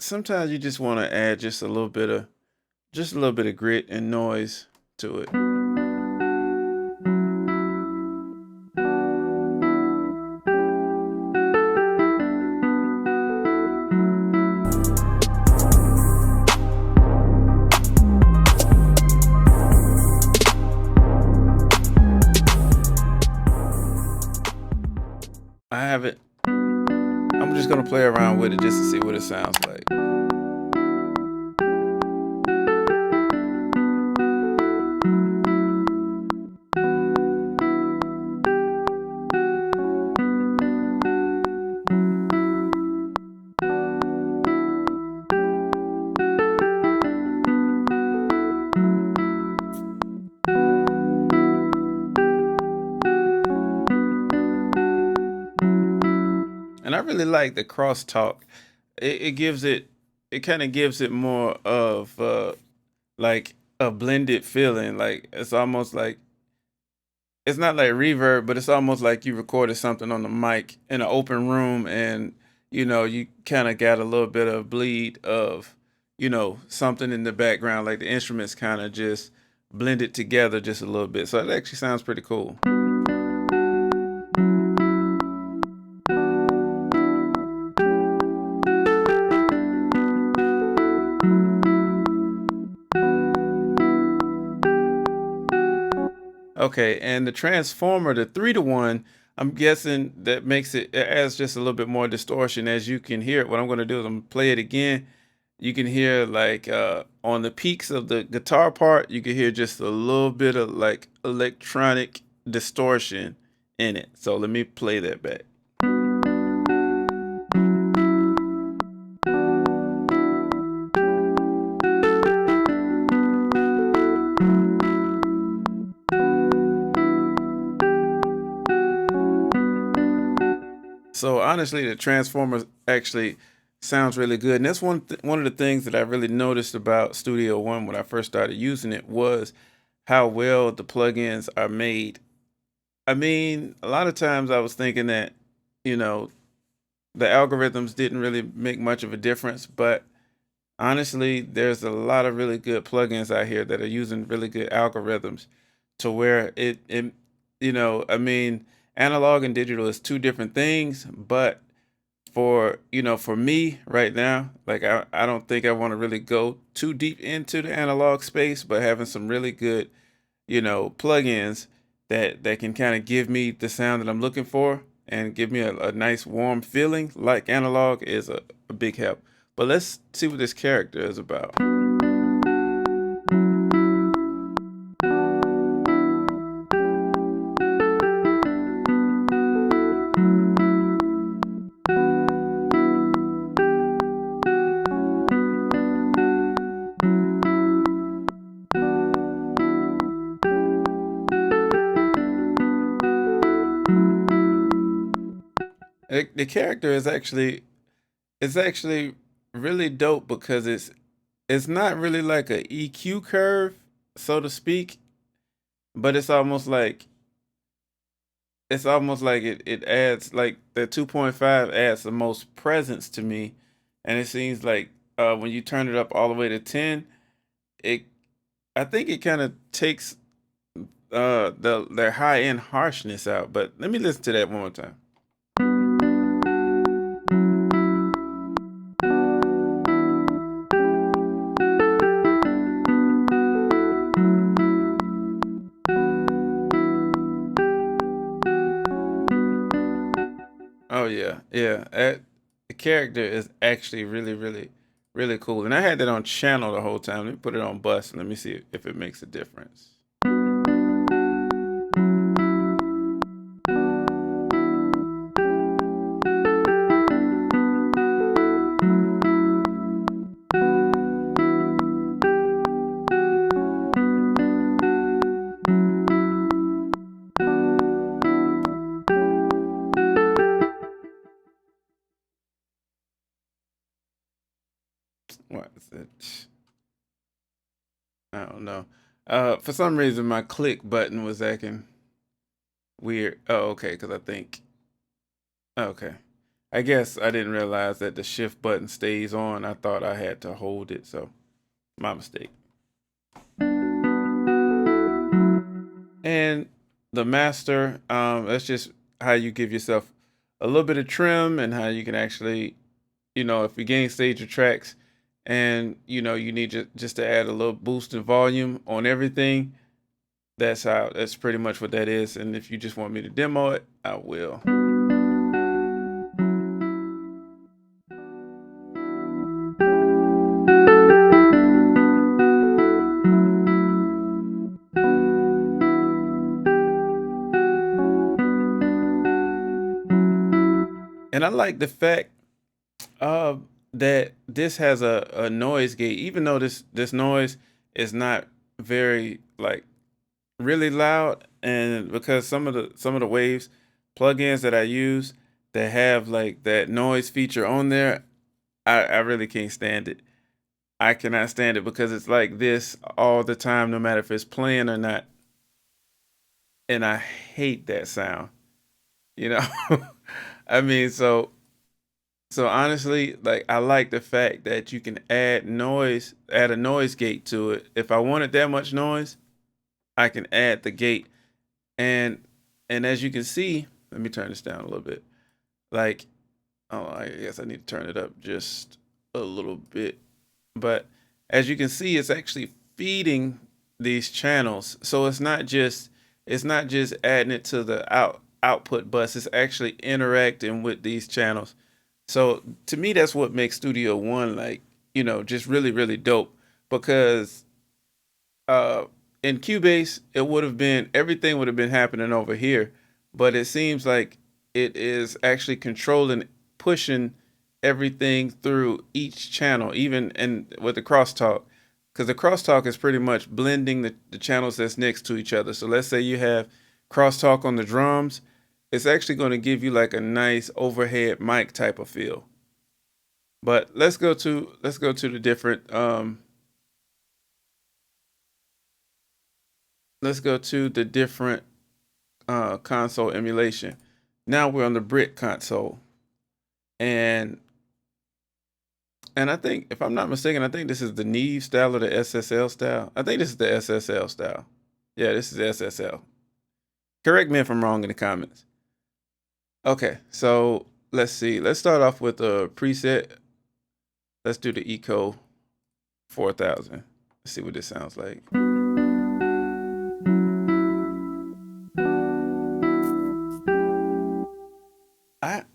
sometimes you just want to add just a little bit of grit and noise to it. I have it. I'm just gonna play around with it just to see what it sounds like. And I really like the crosstalk. It kind of gives it more of like a blended feeling. Like it's almost like it's not like reverb, but it's almost like you recorded something on the mic in an open room, and you kind of got a little bit of bleed of something in the background, like the instruments kind of just blended together just a little bit. So it actually sounds pretty cool. Okay, and the transformer, the 3-to-1, I'm guessing that makes it adds just a little bit more distortion. As you can hear it, what I'm going to do is I'm gonna play it again. You can hear like on the peaks of the guitar part, you can hear just a little bit of like electronic distortion in it. So let me play that back. So honestly, the Transformers actually sounds really good, and that's one of the things that I really noticed about Studio One when I first started using it was how well the plugins are made. I mean, a lot of times I was thinking that you know the algorithms didn't really make much of a difference, but honestly, there's a lot of really good plugins out here that are using really good algorithms to where I mean, analog and digital is two different things, but for me right now, like I don't think I want to really go too deep into the analog space, but having some really good, plugins that can kind of give me the sound that I'm looking for and give me a nice warm feeling like analog is a big help. But let's see what this character is about. The character is actually really dope because it's not really like a EQ curve, so to speak, but it's almost like it adds like the 2.5 adds the most presence to me, and it seems like when you turn it up all the way to 10, it I think it kind of takes their high end harshness out. But let me listen to that one more time. Oh yeah, yeah. The character is actually really, really, really cool, and I had that on channel the whole time. Let me put it on bus and let me see if it makes a difference. What is it? I don't know. For some reason, my click button was acting weird. Oh, okay, because I think. Okay. I guess I didn't realize that the shift button stays on. I thought I had to hold it, so my mistake. And the master, that's just how you give yourself a little bit of trim and how you can actually, if you gain stage or tracks and, you need just to add a little boost in volume on everything. That's pretty much what that is. And if you just want me to demo it, I will. And I like the fact uh, that this has a noise gate, even though this noise is not very like really loud, and because some of the waves plugins that I use that have like that noise feature on there, I really can't stand it. I cannot stand it because it's like this all the time, no matter if it's playing or not, and I hate that sound. You know, I mean, so honestly, like I like the fact that you can add a noise gate to it. If I wanted that much noise, I can add the gate. And and as you can see, let me turn this down a little bit. Like, oh, I guess I need to turn it up just a little bit. But as you can see, it's actually feeding these channels. So it's not just adding it to the output bus. It's actually interacting with these channels. So to me, that's what makes Studio One like, just really, really dope. Because uh in Cubase, it would have been everything would have been happening over here, but it seems like it is actually controlling, pushing everything through each channel, even and with the crosstalk, because the crosstalk is pretty much blending the channels that's next to each other. So let's say you have crosstalk on the drums, it's actually going to give you like a nice overhead mic type of feel. But let's go to the different let's go to the different console emulation. Now we're on the brick console, and I think if I'm not mistaken, I think this is the Neve style or the SSL style. I think this is the SSL style. Yeah, this is SSL. Correct me if I'm wrong in the comments. Okay, so let's see. Let's start off with a preset. Let's do the Eco 4000. Let's see what this sounds like.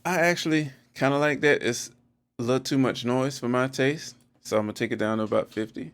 I actually kind of like that. It's a little too much noise for my taste, so I'm gonna take it down to about 50.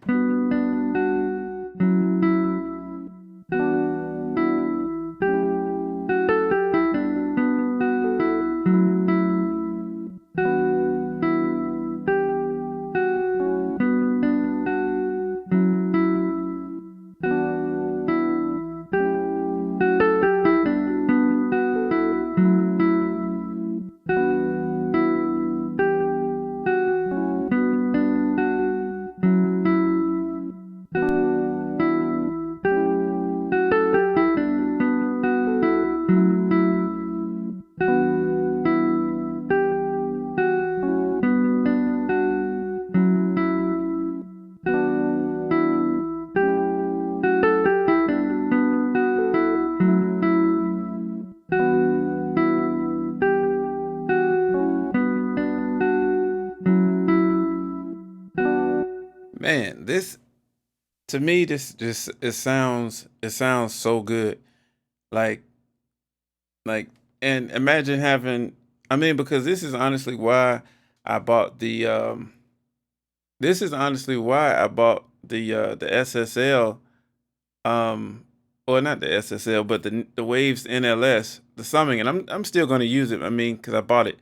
Man, this to me, this just it sounds so good. Like like, and imagine having. I mean, because this is honestly why I bought the this is honestly why I bought the SSL, or not the SSL, but the Waves NLS, the summing, and I'm still going to use it. I mean, because I bought it,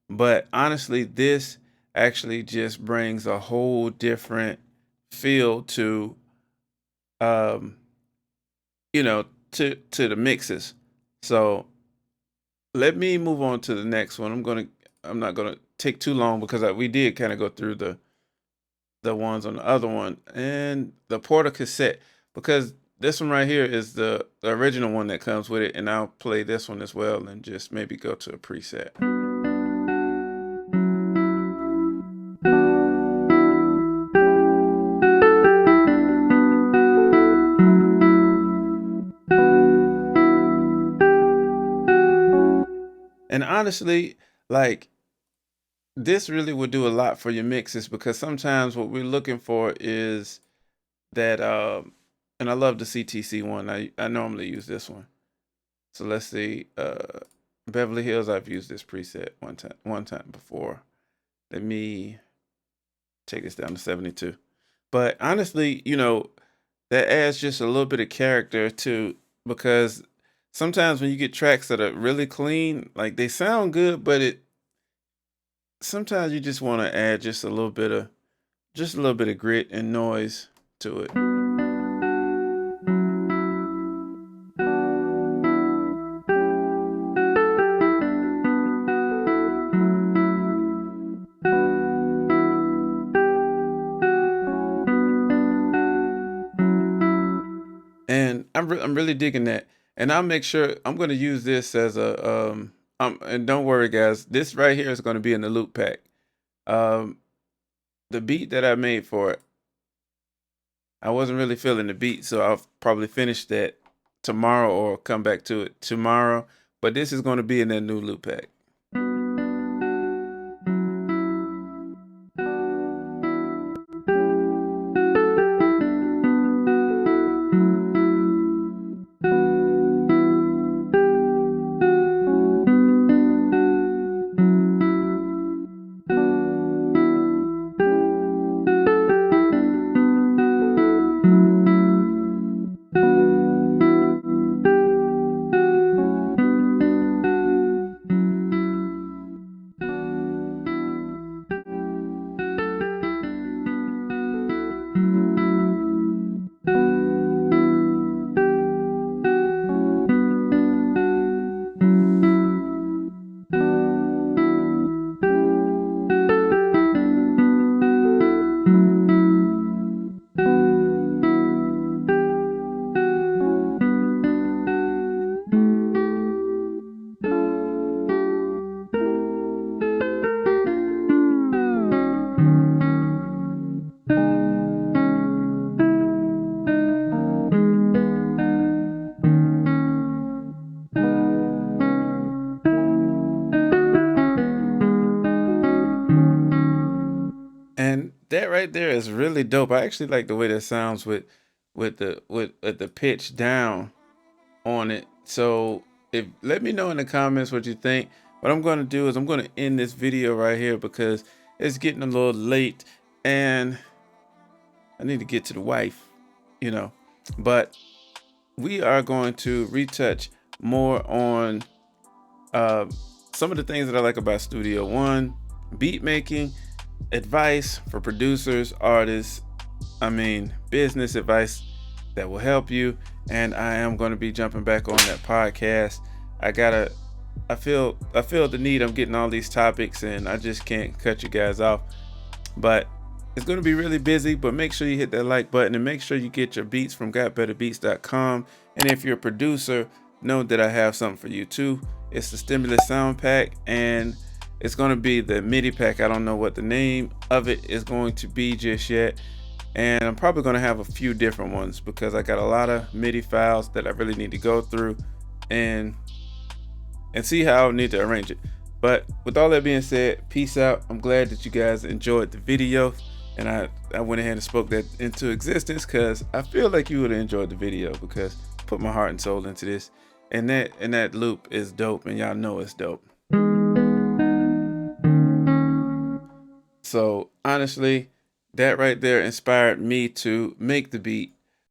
but honestly, this actually just brings a whole different feel to um to the mixes. So let me move on to the next one. I'm not gonna take too long because we did kind of go through the ones on the other one and the Porta cassette, because this one right here is the original one that comes with it, and I'll play this one as well and just maybe go to a preset. And honestly, like this really would do a lot for your mixes because sometimes what we're looking for is that and I love the CTC one. I normally use this one. So let's see. Beverly Hills, I've used this preset one time before. Let me take this down to 72. But honestly, that adds just a little bit of character to, because sometimes when you get tracks that are really clean, like they sound good, but sometimes you just want to add just a little bit of grit and noise to it. And I'm really digging that. And I'll make sure I'm going to use this as a and don't worry guys, this right here is going to be in the loop pack. Um the beat that I made for it, I wasn't really feeling the beat, so I'll probably finish that tomorrow or come back to it tomorrow, but this is going to be in that new loop pack. And that right there is really dope. I actually like the way that sounds with the pitch down on it. So if let me know in the comments what you think. What I'm going to do is I'm going to end this video right here because it's getting a little late and I need to get to the wife, you know. But we are going to retouch more on uh, some of the things that I like about Studio One, beat making, advice for producers, artists, business advice that will help you. And I am going to be jumping back on that podcast. I feel the need. I'm getting all these topics and I just can't cut you guys off. But it's going to be really busy, but make sure you hit that like button and make sure you get your beats from gotbetterbeats.com. And if you're a producer, know that I have something for you too. It's the Stimulus Sound Pack, and it's going to be the MIDI pack. I don't know what the name of it is going to be just yet. And I'm probably going to have a few different ones because I got a lot of MIDI files that I really need to go through and see how I need to arrange it. But with all that being said, peace out. I'm glad that you guys enjoyed the video, and I went ahead and spoke that into existence because I feel like you would have enjoyed the video because I put my heart and soul into this, and that loop is dope, and y'all know it's dope. So honestly, that right there inspired me to make the beat